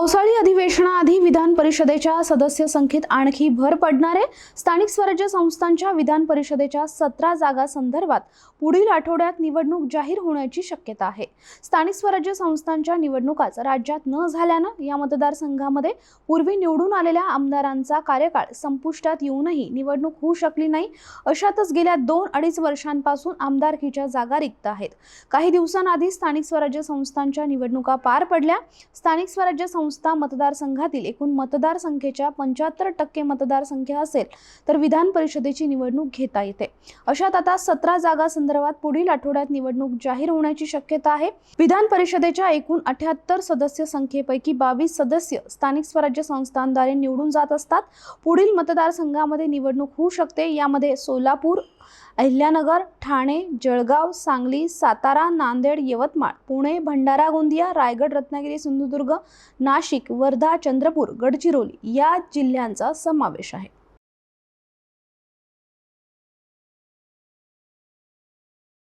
पावसाळी अधिवेशनाआधी विधान परिषदेच्या सदस्य संख्येत आणखी भर पडणार आहे। स्थानिक स्वराज्य संस्थांच्या विधान परिषदेच्या 17 जागा संदर्भात पुढील आठवड्यात निवडणूक जाहीर होण्याची शक्यता आहे। स्थानिक स्वराज्य संस्थांच्या निवडणुकाच राज्यात न झाल्यानं या मतदारसंघामध्ये पूर्वी निवडून आलेल्या आमदारांचा कार्यकाळ संपुष्टात येऊनही निवडणूक होऊ शकली नाही। अशातच गेल्या 2-2.5 वर्षांपासून आमदारकीच्या जागा रिक्त आहेत। काही दिवसांआधी स्थानिक स्वराज्य संस्थांच्या निवडणुका पार पडल्या। स्थानिक स्वराज्य संस्था मतदारसंघातील एकूण मतदार संख्येच्या 75% मतदार संख्या असेल तर विधान परिषदेची निवडणूक घेता येते। अशात आता 17 जागा संदर्भात पुढील आठवड्यात निवडणूक जाहीर होण्याची शक्यता आहे। विधान परिषदेच्या एकूण 78 सदस्य संख्येपैकी 22 सदस्य स्थानिक स्वराज्य संस्थांद्वारे निवडून जात असतात। पुढील मतदारसंघामध्ये निवडणूक होऊ शकते। यामध्ये सोलापूर, अहिल्यानगर, ठाणे, जळगाव, सांगली, सातारा, नांदेड, यवतमाळ, पुणे, भंडारा, गोंदिया, रायगड, रत्नागिरी, सिंधुदुर्ग, नाशिक, वर्धा, चंद्रपूर, गडचिरोली या जिल्ह्यांचा समावेश आहे।